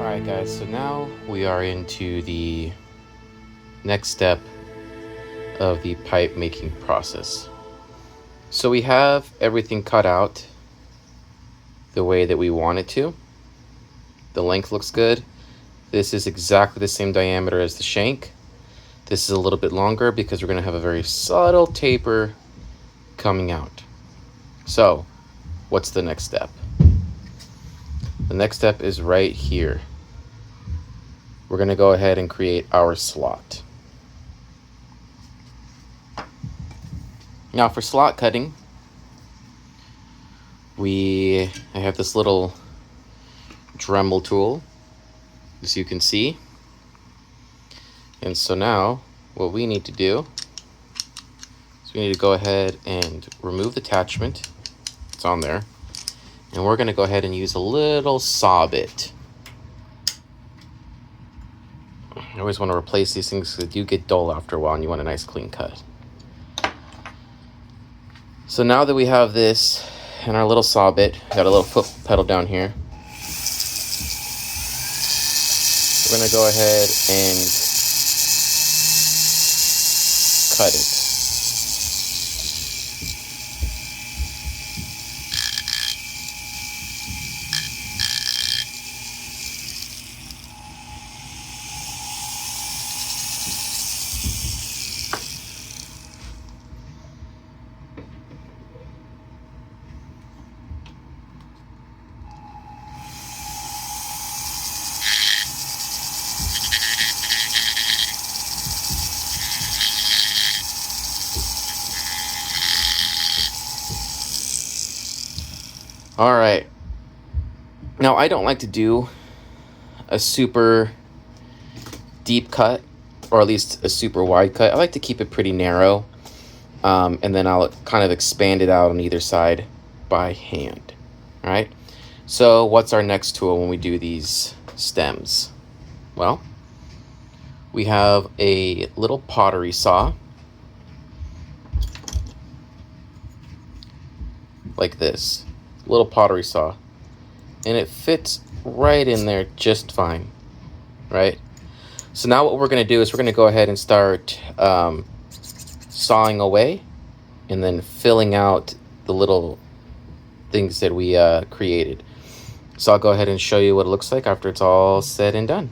Alright guys, so now we are into the next step of the pipe making process. So we have everything cut out the way that we want it to. The length looks good. This is exactly the same diameter as the shank. This is a little bit longer because we're going to have a very subtle taper coming out. So what's the next step? The next step is right here. We're going to go ahead and create our slot. Now for slot cutting, I have this little Dremel tool, as you can see. And so now what we need to do is we need to go ahead and remove the attachment. It's on there. And we're going to go ahead and use a little saw bit. I always want to replace these things because they do get dull after a while and you want a nice clean cut. So now that we have this and our little saw bit, got a little foot pedal down here. We're going to go ahead and cut it. All right. Now I don't like to do a super deep cut, or at least a super wide cut. I like to keep it pretty narrow, and then I'll kind of expand it out on either side by hand. All right. So what's our next tool when we do these stems? Well, we have a little pottery saw like this. Little pottery saw, and it fits right in there just fine, right? So now what we're going to do is we're going to go ahead and start sawing away and then filling out the little things that we created. So I'll go ahead and show you what it looks like after it's all said and done.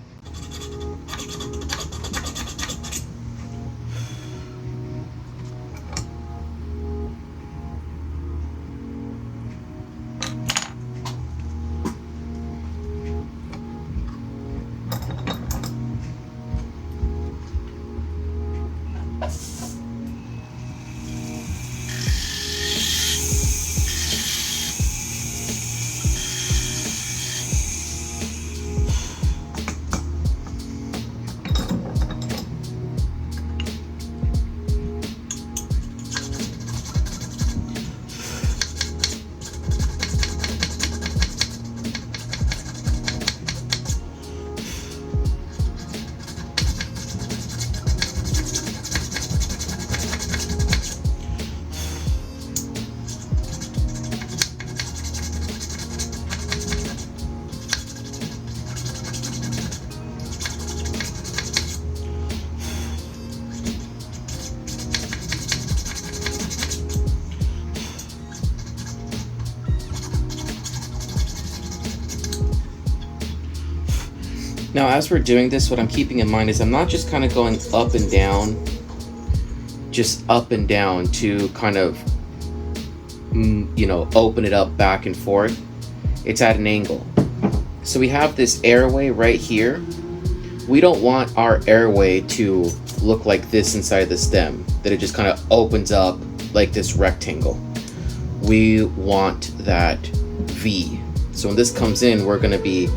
Now, as we're doing this, what I'm keeping in mind is I'm not just kind of going up and down, just up and down to kind of, open it up back and forth. It's at an angle. So we have this airway right here. We don't want our airway to look like this inside the stem, that it just kind of opens up like this rectangle. We want that V. So when this comes in, we're going to be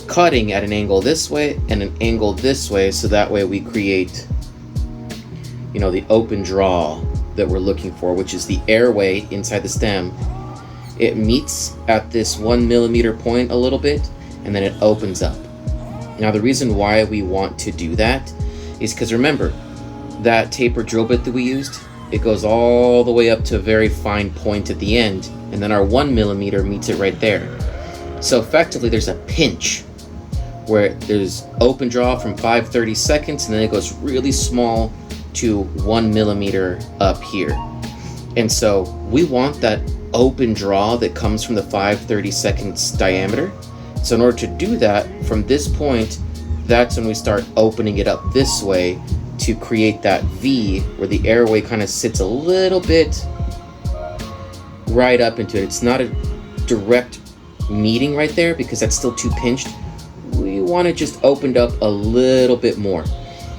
cutting at an angle this way and an angle this way, so that way we create the open draw that we're looking for, which is the airway inside the stem. It meets at this 1 millimeter point a little bit, and then it opens up. Now the reason why we want to do that is because, remember, that taper drill bit that we used, it goes all the way up to a very fine point at the end, and then our 1 millimeter meets it right there. So effectively there's a pinch where there's open draw from 5/30 seconds, and then it goes really small to 1 millimeter up here. And so we want that open draw that comes from the 5/30 seconds diameter. So in order to do that, from this point, that's when we start opening it up this way to create that V where the airway kind of sits a little bit right up into it. It's not a direct meeting right there because that's still too pinched. We want it just opened up a little bit more.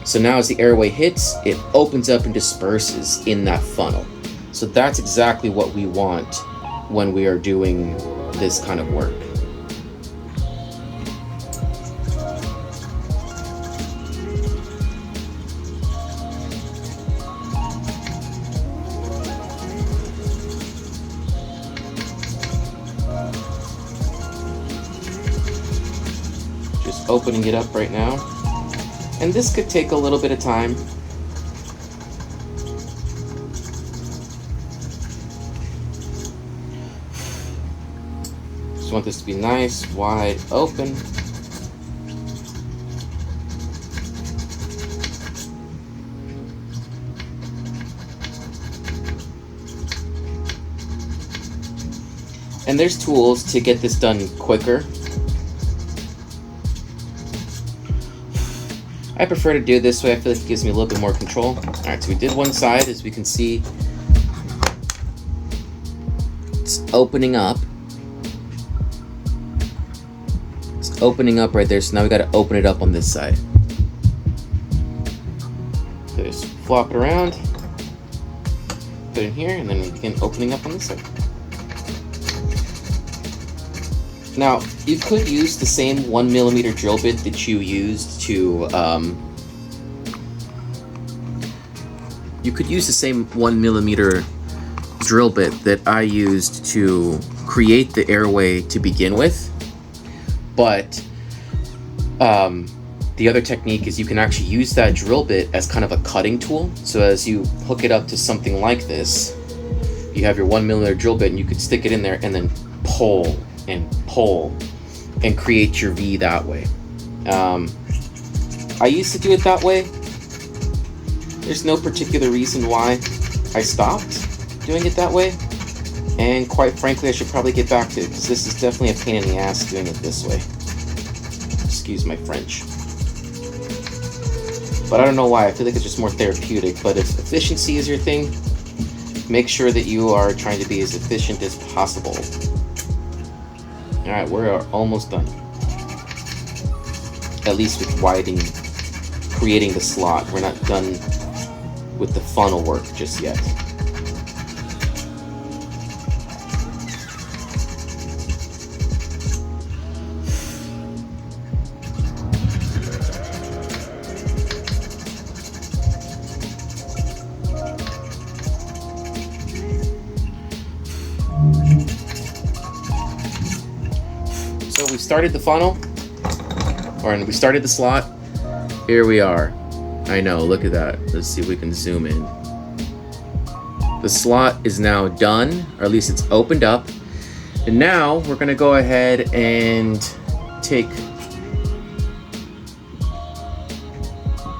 So now as the airway hits, it opens up and disperses in that funnel. So that's exactly what we want when we are doing this kind of work. Just opening it up right now. And this could take a little bit of time. Just want this to be nice, wide open. And there's tools to get this done quicker. I prefer to do it this way. I feel like it gives me a little bit more control. All right, so we did one side. As we can see, it's opening up. It's opening up right there. So now we got to open it up on this side. So just flop it around, put it in here, and then we begin opening up on this side. Now, you could use the same 1 millimeter drill bit that you used to, you could use the same 1 millimeter drill bit that I used to create the airway to begin with. But the other technique is you can actually use that drill bit as kind of a cutting tool. So as you hook it up to something like this, you have your 1 millimeter drill bit and you could stick it in there and then pull and create your V that way. I used to do it that way. There's no particular reason why I stopped doing it that way, and quite frankly I should probably get back to it because this is definitely a pain in the ass doing it this way. Excuse my French. But I don't know why. I feel like it's just more therapeutic. But if efficiency is your thing, make sure that you are trying to be as efficient as possible. Alright, we're almost done. At least with creating the slot. We're not done with the funnel work just yet. So we started the funnel, or we started the slot. Here we are. I know, look at that. Let's see if we can zoom in. The slot is now done, or at least it's opened up. And now we're gonna go ahead and take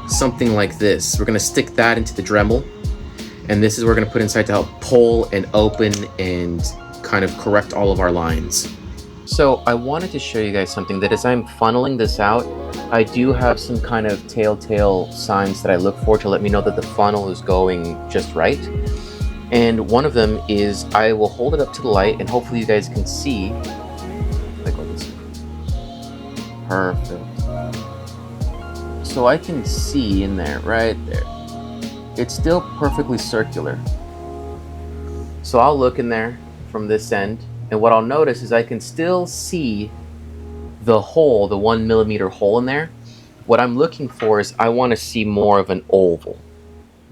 something like this. We're gonna stick that into the Dremel. And this is what we're gonna put inside to help pull and open and kind of correct all of our lines. So I wanted to show you guys something that as I'm funneling this out, I do have some kind of telltale signs that I look for to let me know that the funnel is going just right. And one of them is I will hold it up to the light and hopefully you guys can see. Like what this is. Perfect. So I can see in there, right there. It's still perfectly circular. So I'll look in there from this end. And what I'll notice is I can still see the hole, the 1 millimeter hole in there. What I'm looking for is I want to see more of an oval.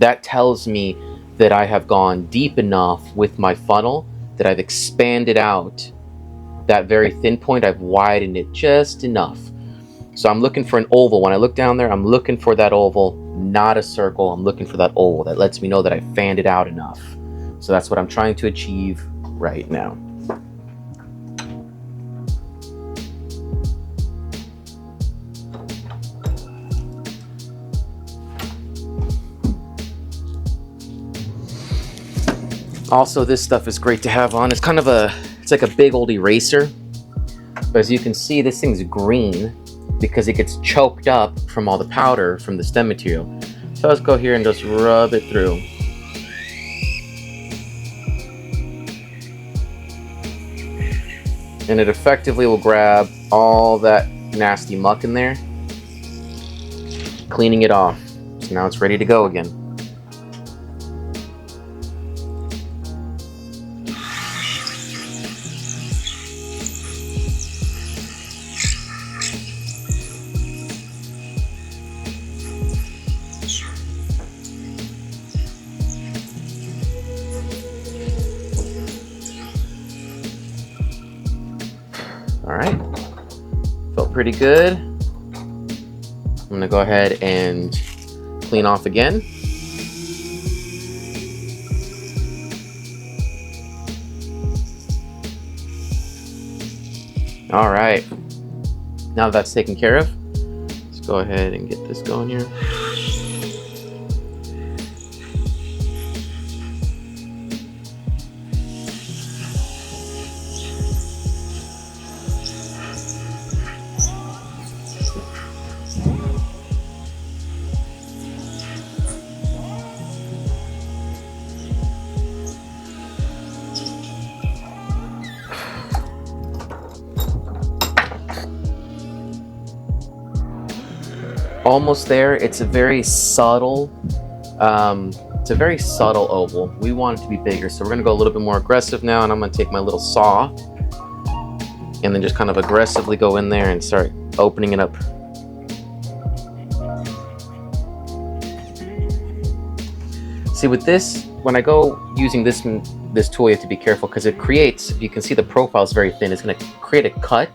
That tells me that I have gone deep enough with my funnel, that I've expanded out that very thin point. I've widened it just enough. So I'm looking for an oval. When I look down there, I'm looking for that oval, not a circle. I'm looking for that oval. That lets me know that I fanned it out enough. So that's what I'm trying to achieve right now. Also, this stuff is great to have on. It's kind of it's like a big old eraser. But as you can see, this thing's green because it gets choked up from all the powder from the stem material. So let's go here and just rub it through. And it effectively will grab all that nasty muck in there, cleaning it off. So now it's ready to go again. All right, felt pretty good. I'm gonna go ahead and clean off again. All right, now that's taken care of, let's go ahead and get this going here. Almost there. It's a very subtle oval. We want it to be bigger, so we're gonna go a little bit more aggressive now, and I'm gonna take my little saw and then just kind of aggressively go in there and start opening it up. See, with this, when I go using this tool, you have to be careful because it creates, you can see the profile is very thin. It's gonna create a cut,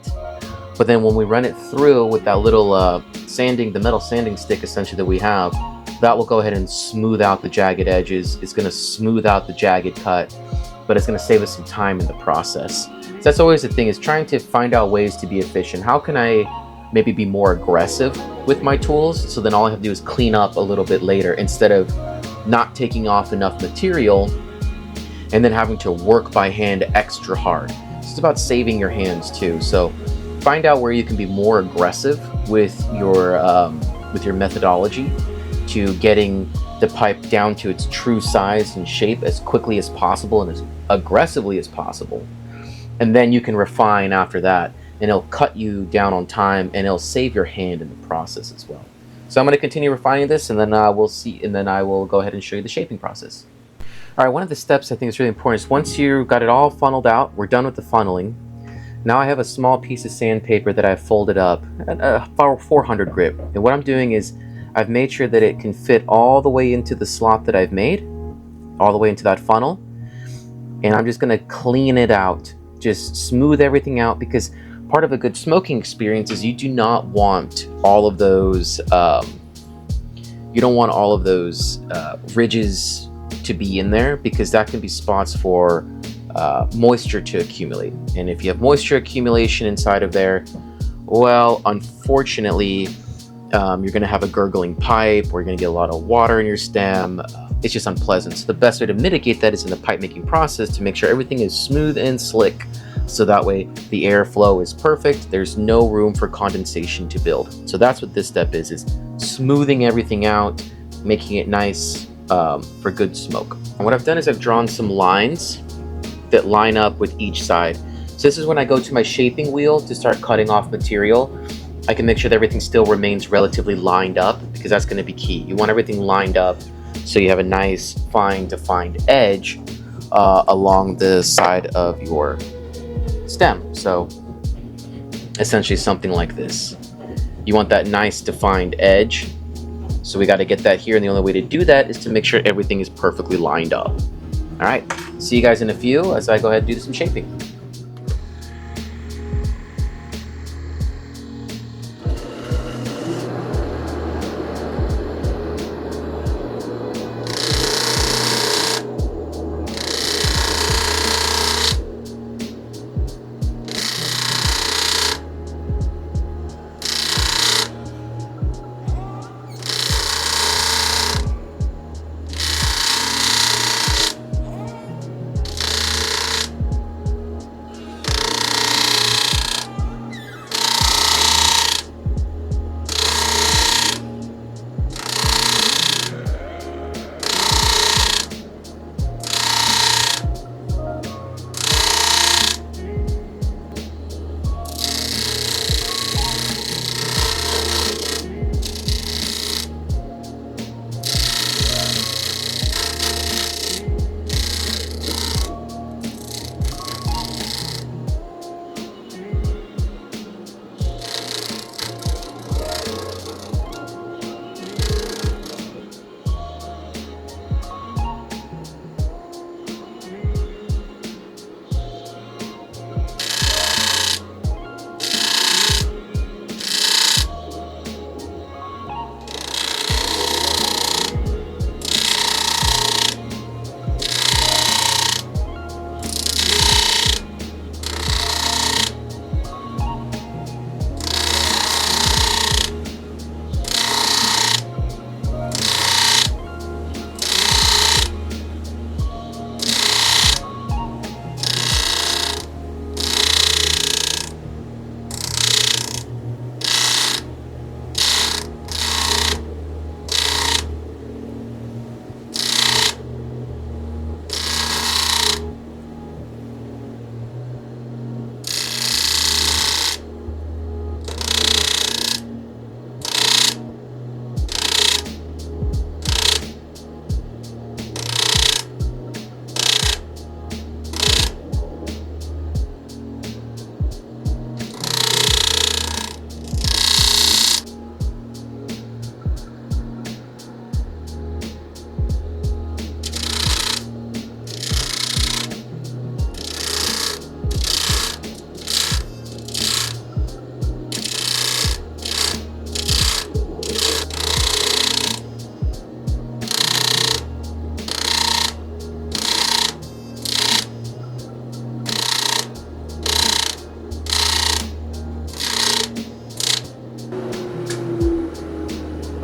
but then when we run it through with that little the metal sanding stick essentially that we have, that will go ahead and smooth out the jagged edges. It's going to smooth out the jagged cut, but it's going to save us some time in the process. So that's always the thing, is trying to find out ways to be efficient. How can I maybe be more aggressive with my tools, so then all I have to do is clean up a little bit later instead of not taking off enough material and then having to work by hand extra hard. It's about saving your hands too. So find out where you can be more aggressive with your methodology to getting the pipe down to its true size and shape as quickly as possible and as aggressively as possible. And then you can refine after that, and it'll cut you down on time, and it'll save your hand in the process as well. So I'm going to continue refining this, and then we'll see, and then I will go ahead and show you the shaping process. All right, one of the steps I think is really important is once you got it all funneled out, we're done with the funneling. Now I have a small piece of sandpaper that I've folded up at a 400 grit. And what I'm doing is I've made sure that it can fit all the way into the slot that I've made, all the way into that funnel. And I'm just gonna clean it out, just smooth everything out, because part of a good smoking experience is you do not want all of those, ridges to be in there, because that can be spots for moisture to accumulate. And if you have moisture accumulation inside of there, well, unfortunately, you're going to have a gurgling pipe, or you're going to get a lot of water in your stem. It's just unpleasant. So the best way to mitigate that is in the pipe making process, to make sure everything is smooth and slick, so that way the airflow is perfect. There's no room for condensation to build. So that's what this step is smoothing everything out, making it nice for good smoke. And what I've done is I've drawn some lines that line up with each side. So this is when I go to my shaping wheel to start cutting off material. I can make sure that everything still remains relatively lined up, because that's going to be key. You want everything lined up so you have a nice fine defined edge along the side of your stem. So essentially something like this. You want that nice defined edge. So we got to get that here, and the only way to do that is to make sure everything is perfectly lined up. All right, see you guys in a few as I go ahead and do some shaping.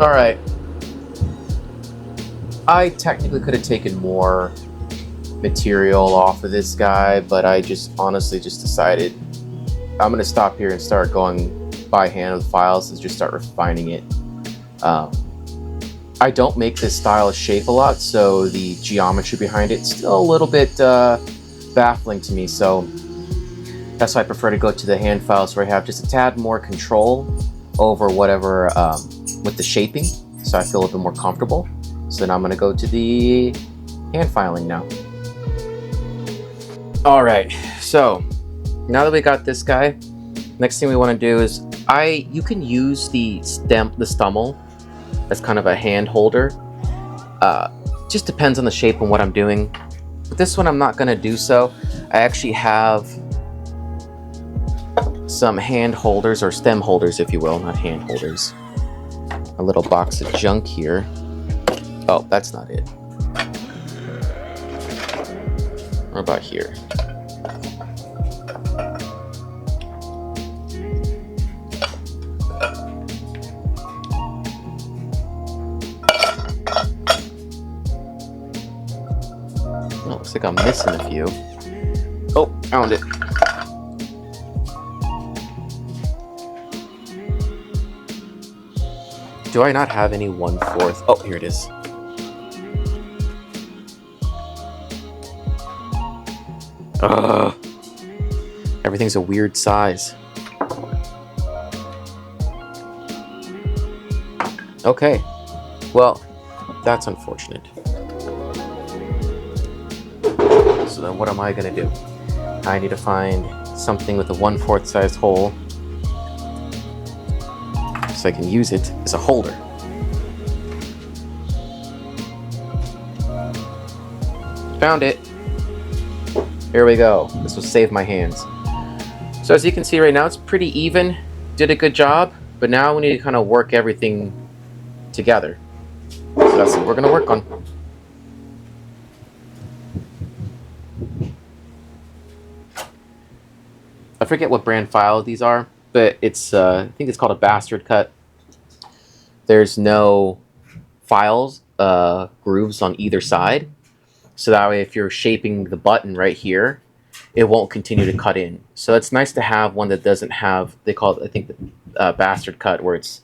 Alright. I technically could have taken more material off of this guy, but I just honestly just decided I'm going to stop here and start going by hand with files and just start refining it. I don't make this style of shape a lot, so the geometry behind it's still a little bit baffling to me, so that's why I prefer to go to the hand files where I have just a tad more control over whatever with the shaping, so I feel a little bit more comfortable. So now I'm going to go to the hand filing now. Alright, so now that we got this guy, next thing we want to do is you can use the stummel as kind of a hand holder. Just depends on the shape and what I'm doing. But this one I'm not going to do so. I actually have some hand holders, or stem holders if you will, not hand holders. A little box of junk here. Oh, that's not it. What about here? Oh, looks like I'm missing a few. Oh, found it. Do I not have any 1/4? Oh, here it is. Everything's a weird size. Okay, well, that's unfortunate. So then what am I gonna do? I need to find something with a 1/4 sized hole so I can use it as a holder. Found it. Here we go. This will save my hands. So as you can see right now, it's pretty even. Did a good job, but now we need to kind of work everything together. So that's what we're going to work on. I forget what brand file these are, but it's I think it's called a bastard cut. There's no files, grooves on either side. So that way if you're shaping the button right here, it won't continue to cut in. So it's nice to have one that doesn't have, they call it, I think, the bastard cut, where it's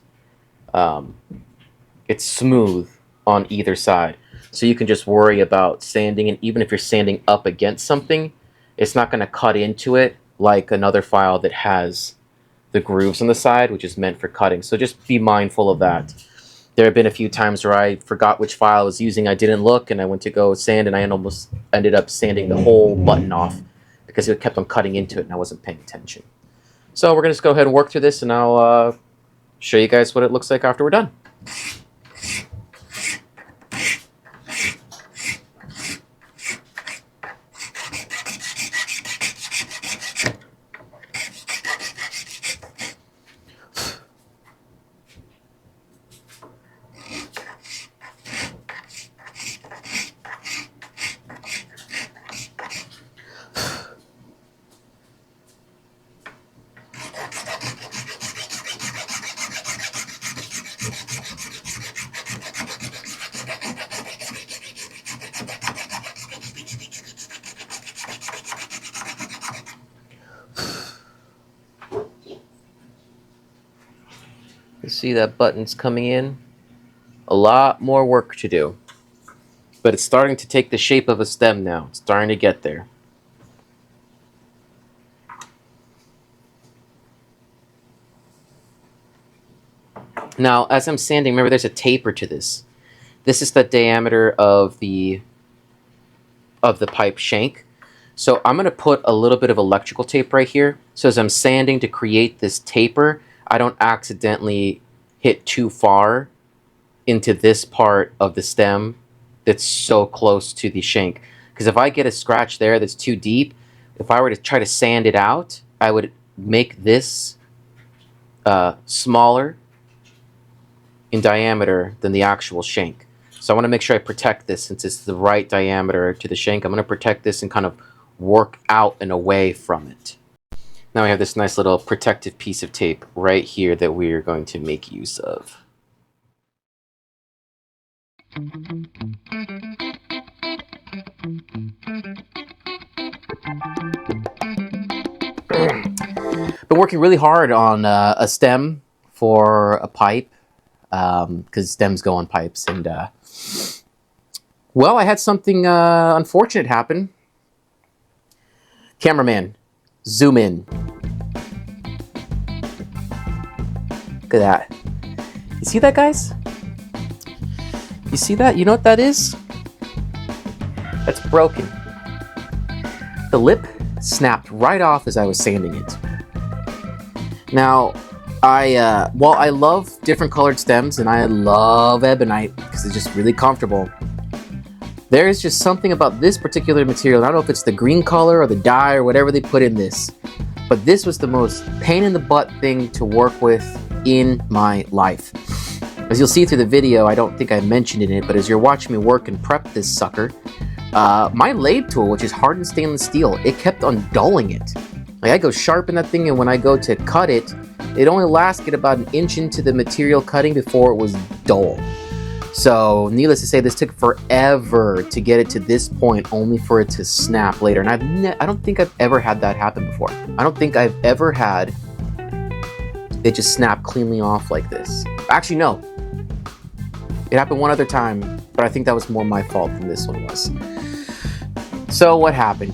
smooth on either side. So you can just worry about sanding, and even if you're sanding up against something, it's not going to cut into it like another file that has the grooves on the side, which is meant for cutting. So just be mindful of that. There have been a few times where I forgot which file I was using, I didn't look, and I went to go sand, and I almost ended up sanding the whole button off because it kept on cutting into it and I wasn't paying attention. So we're going to just go ahead and work through this, and I'll show you guys what it looks like after we're done. You see that button's coming in? A lot more work to do. But it's starting to take the shape of a stem now. It's starting to get there. Now, as I'm sanding, remember there's a taper to this. This is the diameter of the pipe shank. So I'm going to put a little bit of electrical tape right here. So as I'm sanding to create this taper, I don't accidentally hit too far into this part of the stem that's so close to the shank. Because if I get a scratch there that's too deep, if I were to try to sand it out, I would make this smaller in diameter than the actual shank. So I want to make sure I protect this since it's the right diameter to the shank. I'm going to protect this and kind of work out and away from it. Now we have this nice little protective piece of tape right here that we're going to make use of. Been working really hard on a stem for a pipe, because stems go on pipes, and well, I had something unfortunate happen. Cameraman, zoom in. Look at that. You see that, guys? You see that? You know what that is? That's broken. The lip snapped right off as I was sanding it. Now, while I love different colored stems and I love ebonite because it's just really comfortable, there is just something about this particular material. I don't know if it's the green color or the dye or whatever they put in this, but this was the most pain in the butt thing to work with in my life. As you'll see through the video, I don't think I mentioned it, but as you're watching me work and prep this sucker, my lathe tool, which is hardened stainless steel, it kept on dulling it. Like, I go sharpen that thing, and when I go to cut it, it only lasted about an inch into the material cutting before it was dull. So, needless to say, this took forever to get it to this point, only for it to snap later. And I don't think I've ever had that happen before. I don't think I've ever had it just snap cleanly off like this. Actually, no. It happened one other time, but I think that was more my fault than this one was. So what happened?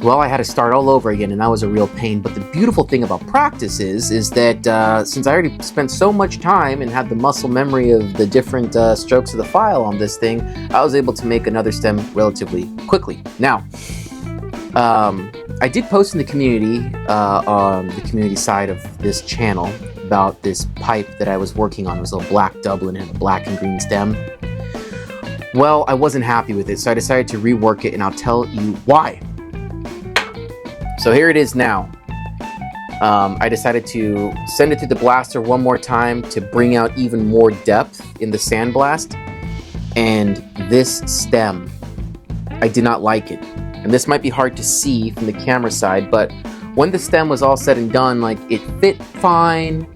Well, I had to start all over again, and that was a real pain. But the beautiful thing about practice is that since I already spent so much time and had the muscle memory of the different strokes of the file on this thing, I was able to make another stem relatively quickly. Now, I did post in the community, on the community side of this channel, about this pipe that I was working on. It was a black Dublin and a black and green stem. Well, I wasn't happy with it, so I decided to rework it, and I'll tell you why. So here it is now. I decided to send it through the blaster one more time to bring out even more depth in the sandblast. And this stem, I did not like it. And this might be hard to see from the camera side, but when the stem was all said and done, like, it fit fine.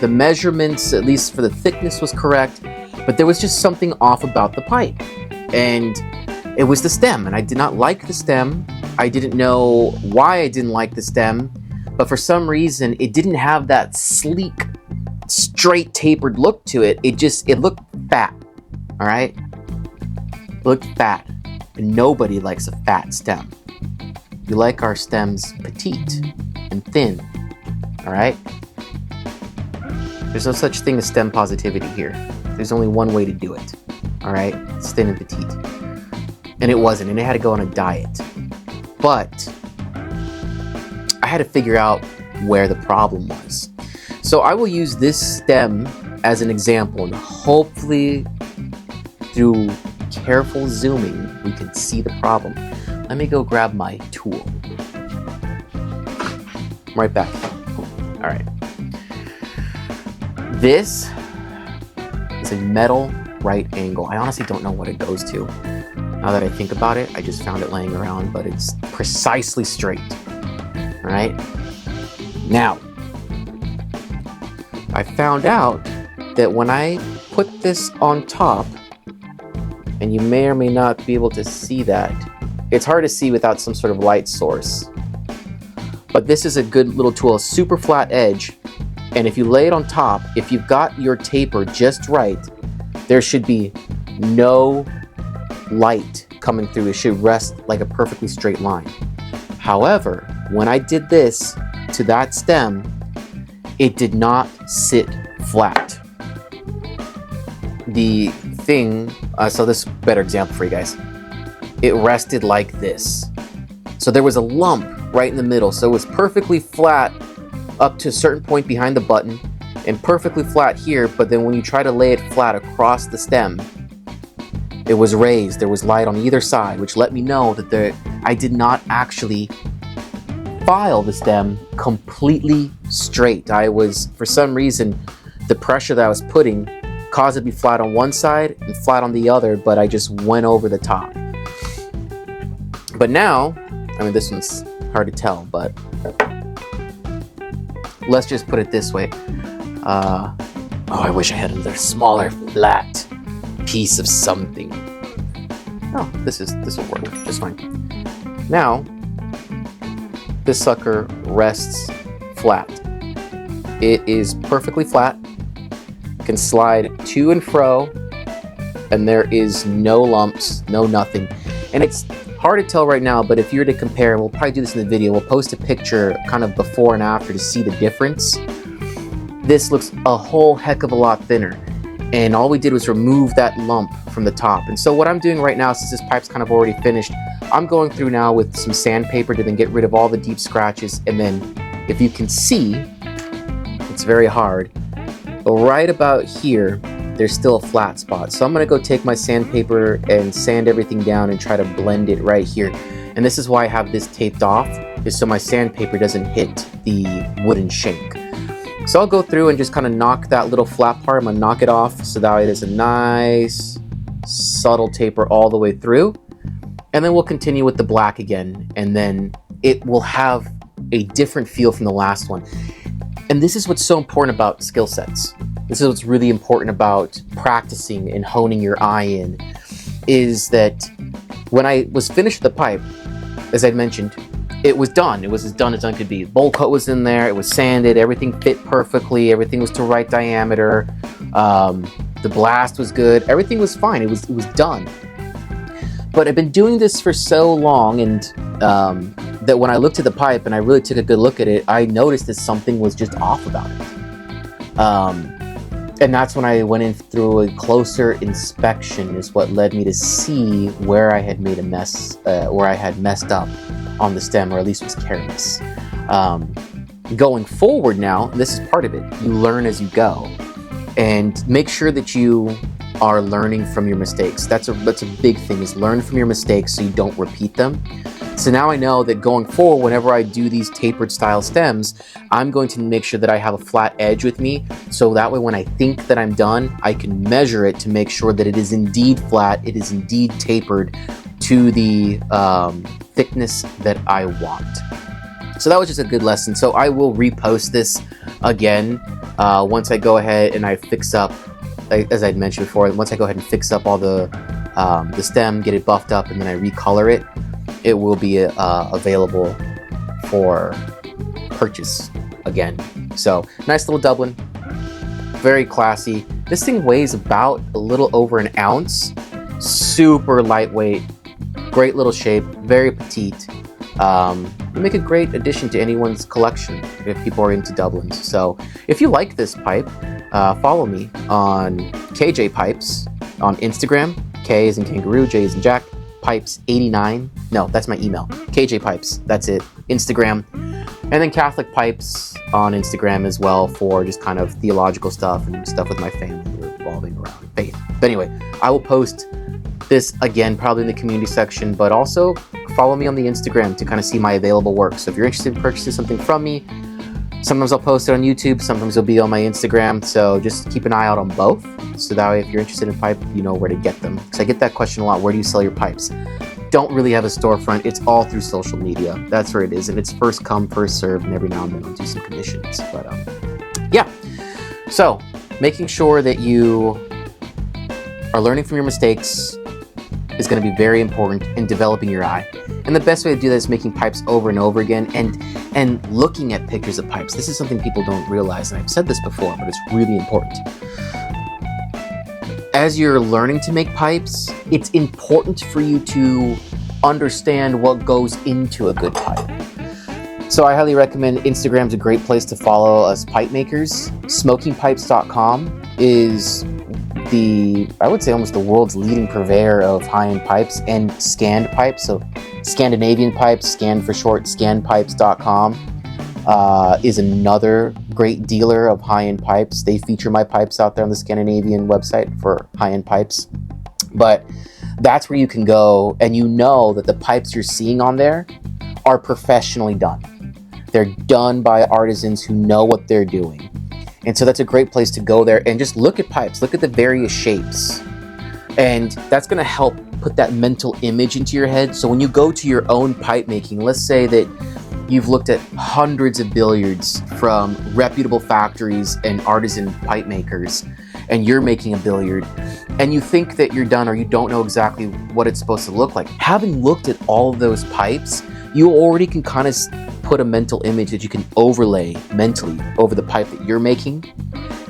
The measurements, at least for the thickness, was correct, but there was just something off about the pipe. And it was the stem, and I did not like the stem. I didn't know why I didn't like the stem, but for some reason, it didn't have that sleek, straight, tapered look to it. It looked fat, all right? It looked fat, and nobody likes a fat stem. We like our stems petite and thin, all right? There's no such thing as stem positivity here. There's only one way to do it, all right? It's thin and petite. And it wasn't, and it had to go on a diet. But I had to figure out where the problem was. So I will use this stem as an example, and hopefully through careful zooming, we can see the problem. Let me go grab my tool. I'm right back. All right. This is a metal right angle. I honestly don't know what it goes to. Now that I think about it, I just found it laying around, but it's precisely straight. All right. Now, I found out that when I put this on top, and you may or may not be able to see that, it's hard to see without some sort of light source. But this is a good little tool, a super flat edge. And if you lay it on top, if you've got your taper just right, there should be no light coming through. It should rest like a perfectly straight line. However, when I did this to that stem, it did not sit flat. The thing, so this is a better example for you guys. It rested like this. So there was a lump right in the middle. So it was perfectly flat up to a certain point behind the button and perfectly flat here. But then when you try to lay it flat across the stem, it was raised. There was light on either side, which let me know that I did not actually file the stem completely straight. I was, for some reason, the pressure that I was putting caused it to be flat on one side and flat on the other, but I just went over the top. But now, I mean, this one's hard to tell, but let's just put it this way. Oh, I wish I had another smaller flat. piece of something. Oh, this will work just fine. Now, this sucker rests flat. It is perfectly flat. Can slide to and fro, and there is no lumps, no nothing. And it's hard to tell right now, but if you were to compare, and we'll probably do this in the video, we'll post a picture kind of before and after to see the difference. This looks a whole heck of a lot thinner. And all we did was remove that lump from the top. And so what I'm doing right now, since this pipe's kind of already finished, I'm going through now with some sandpaper to then get rid of all the deep scratches. And then if you can see, it's very hard, but right about here, there's still a flat spot. So I'm gonna go take my sandpaper and sand everything down and try to blend it right here. And this is why I have this taped off, is so my sandpaper doesn't hit the wooden shank. So I'll go through and just kind of knock that little flat part. I'm gonna knock it off so that it is a nice, subtle taper all the way through. And then we'll continue with the black again. And then it will have a different feel from the last one. And this is what's so important about skill sets. This is what's really important about practicing and honing your eye in, is that when I was finished with the pipe, as I'd mentioned, it was done. It was as done as done could be. Bowl coat was in there, it was sanded, everything fit perfectly, everything was to right diameter, the blast was good, everything was fine, it was done. But I've been doing this for so long, and that when I looked at the pipe and I really took a good look at it, I noticed that something was just off about it. And that's when I went in through a closer inspection, is what led me to see where I had made a mess, where I had messed up on the stem, or at least was careless. Going forward now, this is part of it, you learn as you go. And make sure that you are learning from your mistakes. That's a big thing, is learn from your mistakes so you don't repeat them. So now I know that going forward, whenever I do these tapered style stems, I'm going to make sure that I have a flat edge with me. So that way when I think that I'm done, I can measure it to make sure that it is indeed flat, it is indeed tapered to the thickness that I want. So that was just a good lesson. So I will repost this again once I go ahead and I fix up, as I'd mentioned before, once I go ahead and fix up all the stem, get it buffed up, and then I recolor it, it will be available for purchase again. So nice little Dublin, very classy. This thing weighs about a little over an ounce, super lightweight, great little shape, very petite. It'll make a great addition to anyone's collection if people are into Dublins. So if you like this pipe, follow me on KJ Pipes on Instagram. K as in kangaroo, J as in Jack, Pipes 89. No, that's my email. KJ Pipes, that's it. Instagram. And then Catholic Pipes on Instagram as well, for just kind of theological stuff and stuff with my family revolving around faith. But anyway, I will post this again probably in the community section, but also follow me on the Instagram to kind of see my available work. So if you're interested in purchasing something from me, sometimes I'll post it on YouTube, sometimes it'll be on my Instagram. So just keep an eye out on both, so that way if you're interested in pipe, you know where to get them. Because I get that question a lot, where do you sell your pipes? Don't really have a storefront, it's all through social media. That's where it is, and it's first come, first served, and every now and then I'll do some commissions. But yeah, so making sure that you are learning from your mistakes is going to be very important in developing your eye. And the best way to do that is making pipes over and over again, and looking at pictures of pipes. This is something people don't realize, and I've said this before, but it's really important. As you're learning to make pipes, it's important for you to understand what goes into a good pipe. So I highly recommend Instagram's a great place to follow us pipe makers. Smokingpipes.com is I would say almost the world's leading purveyor of high-end pipes and scanned pipes. So Scandinavian Pipes, scanned for short, scannedpipes.com is another great dealer of high-end pipes. They feature my pipes out there on the Scandinavian website for high-end pipes. But that's where you can go, and you know that the pipes you're seeing on there are professionally done. They're done by artisans who know what they're doing. And so that's a great place to go there and just look at pipes, look at the various shapes. And that's gonna help put that mental image into your head. So when you go to your own pipe making, let's say that you've looked at hundreds of billiards from reputable factories and artisan pipe makers, and you're making a billiard and you think that you're done or you don't know exactly what it's supposed to look like. Having looked at all of those pipes, you already can kind of put a mental image that you can overlay mentally over the pipe that you're making,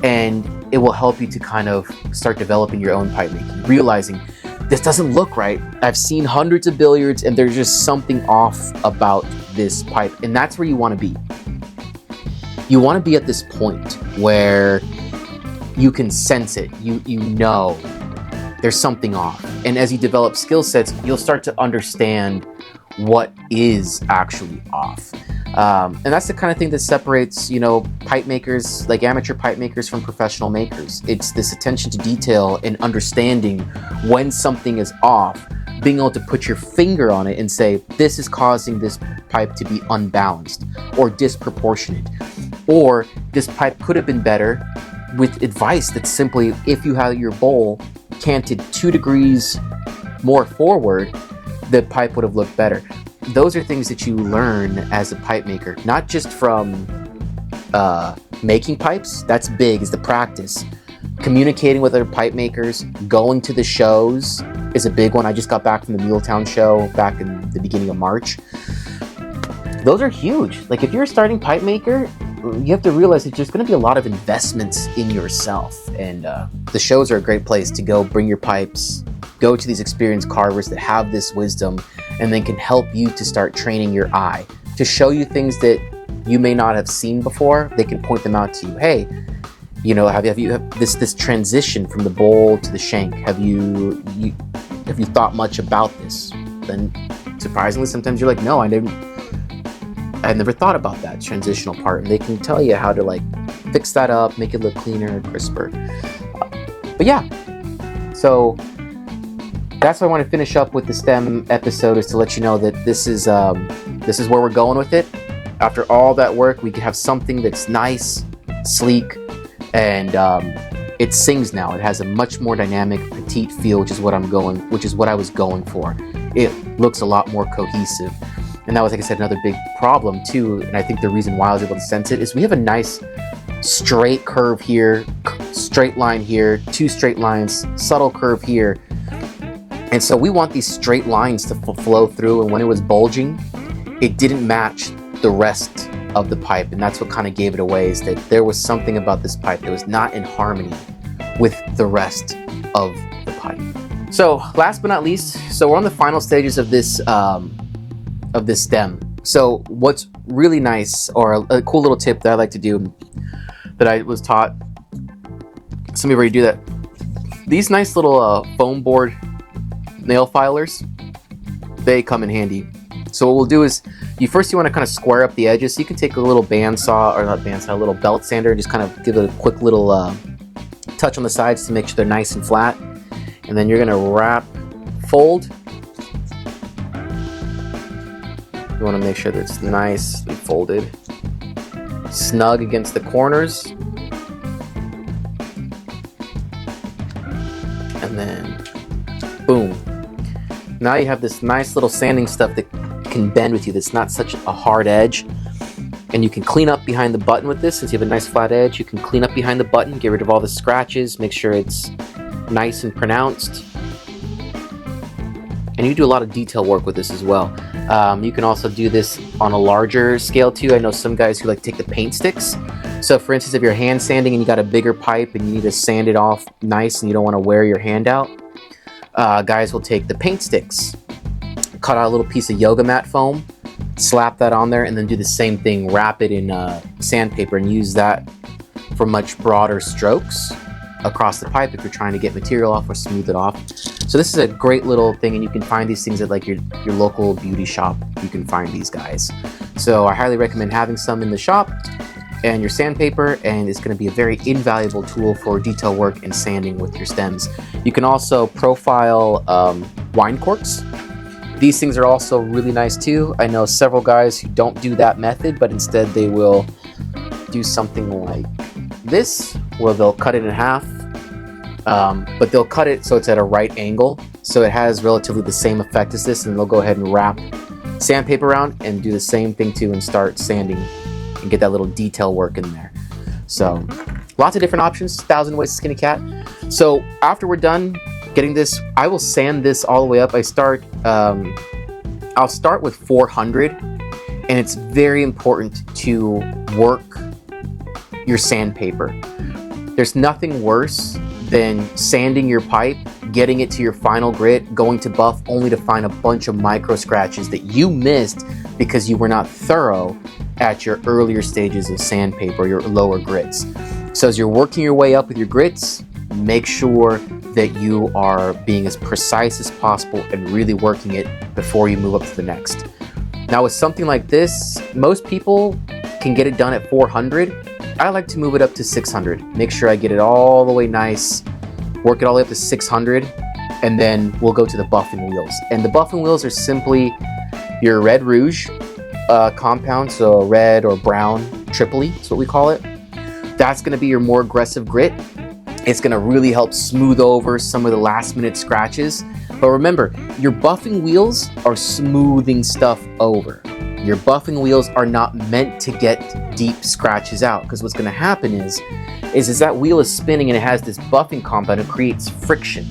and it will help you to kind of start developing your own pipe making, realizing this doesn't look right. I've seen hundreds of billiards and there's just something off about this pipe. And that's where you want to be. You want to be at this point where you can sense it. You know there's something off. And as you develop skill sets, you'll start to understand what is actually off. And that's the kind of thing that separates, pipe makers, like amateur pipe makers, from professional makers. It's this attention to detail and understanding when something is off, being able to put your finger on it and say, this is causing this pipe to be unbalanced or disproportionate, or this pipe could have been better, with advice that's simply, if you had your bowl canted 2 degrees more forward, the pipe would have looked better. Those are things that you learn as a pipe maker, not just from making pipes. That's big, is the practice. Communicating with other pipe makers, going to the shows is a big one. I just got back from the Muletown show back in the beginning of March. Those are huge. Like, if you're a starting pipe maker, you have to realize that there's going to be a lot of investments in yourself, and the shows are a great place to go bring your pipes, go to these experienced carvers that have this wisdom, and then can help you to start training your eye, to show you things that you may not have seen before. They can point them out to you. Hey, have you this transition from the bowl to the shank? Have you thought much about this? Then surprisingly, sometimes you're like, no, I never thought about that transitional part, and they can tell you how to fix that up, make it look cleaner, crisper. But yeah, so that's why I want to finish up with the STEM episode, is to let you know that this is where we're going with it. After all that work, we can have something that's nice, sleek, and it sings now. It has a much more dynamic, petite feel, which is what I was going for. It looks a lot more cohesive. And that was, like I said, another big problem too. And I think the reason why I was able to sense it is we have a nice straight curve here, straight line here, 2 straight lines, subtle curve here. And so we want these straight lines to flow through. And when it was bulging, it didn't match the rest of the pipe. And that's what kind of gave it away, is that there was something about this pipe that was not in harmony with the rest of the pipe. So last but not least, so we're on the final stages of this stem. So what's really nice, or a cool little tip that I like to do, that I was taught, some of you already do that, these nice little foam board nail filers, they come in handy. So what we'll do is, you want to kind of square up the edges. So you can take a little a little belt sander, and just kind of give it a quick little touch on the sides to make sure they're nice and flat. And then you're going to fold. You want to make sure that it's nicely folded, snug against the corners, and then boom. Now you have this nice little sanding stuff that can bend with you, that's not such a hard edge. And you can clean up behind the button with this. Since you have a nice flat edge, you can clean up behind the button, get rid of all the scratches, make sure it's nice and pronounced. And you do a lot of detail work with this as well. You can also do this on a larger scale too. I know some guys who like to take the paint sticks. So for instance, if you're hand sanding and you got a bigger pipe and you need to sand it off nice and you don't want to wear your hand out, guys will take the paint sticks, cut out a little piece of yoga mat foam, slap that on there, and then do the same thing, wrap it in sandpaper, and use that for much broader strokes across the pipe if you're trying to get material off or smooth it off. So this is a great little thing, and you can find these things at like your local beauty shop. You can find these guys. So I highly recommend having some in the shop and your sandpaper, and it's going to be a very invaluable tool for detail work and sanding with your stems. You can also profile wine corks. These things are also really nice too. I know several guys who don't do that method, but instead they will do something like this, where they'll cut it in half, but they'll cut it so it's at a right angle, so it has relatively the same effect as this, and they'll go ahead and wrap sandpaper around and do the same thing too, and start sanding and get that little detail work in there. So Lots of different options, 1,000 ways to skin a cat. So after we're done getting this, I will sand this all the way up. I'll start with 400, and it's very important to work your sandpaper. There's nothing worse than sanding your pipe, getting it to your final grit, going to buff, only to find a bunch of micro scratches that you missed because you were not thorough at your earlier stages of sandpaper, your lower grits. So as you're working your way up with your grits, make sure that you are being as precise as possible and really working it before you move up to the next. Now with something like this, most people can get it done at 400. I like to move it up to 600. Make sure I get it all the way nice, work it all the way up to 600, and then we'll go to the buffing wheels. And the buffing wheels are simply your red rouge compound, so red or brown Tripoli is what we call it. That's gonna be your more aggressive grit. It's gonna really help smooth over some of the last minute scratches. But remember, your buffing wheels are smoothing stuff over. Your buffing wheels are not meant to get deep scratches out, because what's gonna happen is that wheel is spinning and it has this buffing compound, it creates friction.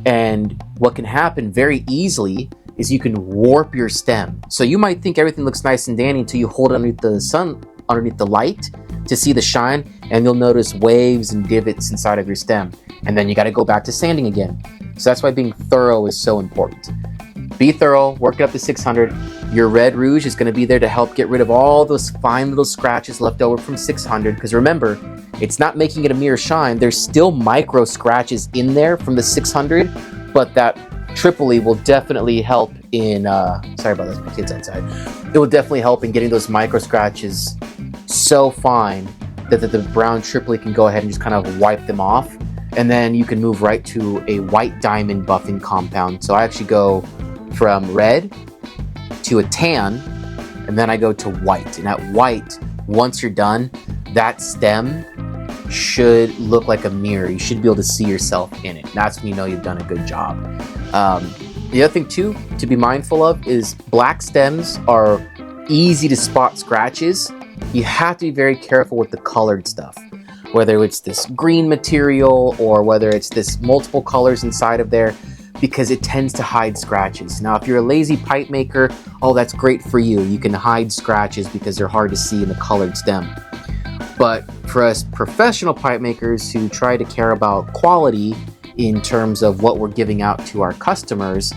And what can happen very easily is you can warp your stem. So you might think everything looks nice and dandy until you hold it underneath the sun, underneath the light to see the shine, and you'll notice waves and divots inside of your stem. And then you gotta go back to sanding again. So that's why being thorough is so important. Be thorough, work it up to 600. Your red rouge is gonna be there to help get rid of all those fine little scratches left over from 600, because remember, it's not making it a mere shine. There's still micro scratches in there from the 600, but that Tripoli will definitely help in, sorry about this, my kid's outside. It will definitely help in getting those micro scratches so fine that the brown Tripoli can go ahead and just kind of wipe them off. And then you can move right to a white diamond buffing compound. So I actually go from red to a tan, and then I go to white. And at white, once you're done, that stem should look like a mirror. You should be able to see yourself in it. That's when you know you've done a good job. The other thing too to be mindful of is black stems are easy to spot scratches. You have to be very careful with the colored stuff, whether it's this green material or whether it's this multiple colors inside of there, because it tends to hide scratches. Now, if you're a lazy pipe maker, oh, that's great for you. You can hide scratches because they're hard to see in the colored stem. But for us professional pipe makers who try to care about quality in terms of what we're giving out to our customers,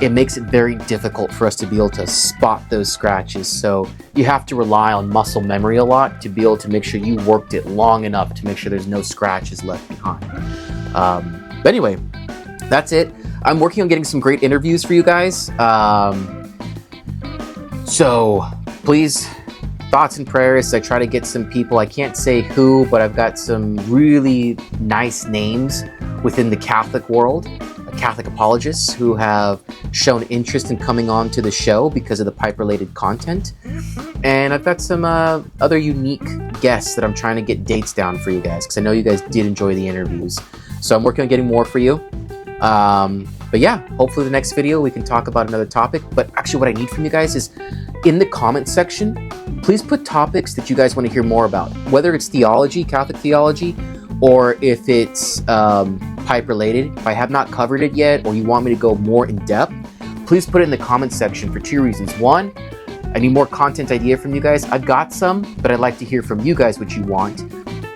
it makes it very difficult for us to be able to spot those scratches. So you have to rely on muscle memory a lot to be able to make sure you worked it long enough to make sure there's no scratches left behind. But anyway, that's it. I'm working on getting some great interviews for you guys. So please, thoughts and prayers. I try to get some people, I can't say who, but I've got some really nice names within the Catholic world, Catholic apologists who have shown interest in coming on to the show because of the pipe-related content. And I've got some other unique guests that I'm trying to get dates down for you guys, because I know you guys did enjoy the interviews. So I'm working on getting more for you. But yeah, hopefully the next video we can talk about another topic. But actually what I need from you guys is, in the comment section, please put topics that you guys want to hear more about, whether it's theology, Catholic theology, or if it's pipe related. If I have not covered it yet, or you want me to go more in depth, please put it in the comment section for two reasons. One, I need more content idea from you guys. I've got some, but I'd like to hear from you guys what you want.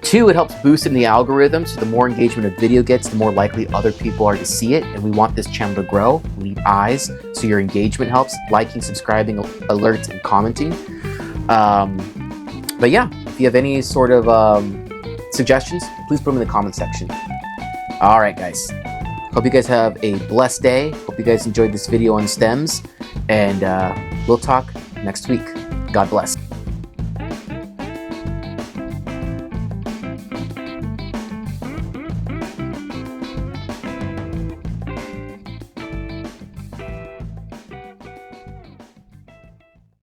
Two, it helps boost in the algorithm, so the more engagement a video gets, the more likely other people are to see it, and we want this channel to grow. We need eyes, so your engagement helps, liking, subscribing, alerts, and commenting. But yeah, if you have any sort of suggestions, please put them in the comment section. All right, guys. Hope you guys have a blessed day. Hope you guys enjoyed this video on stems, and we'll talk next week. God bless.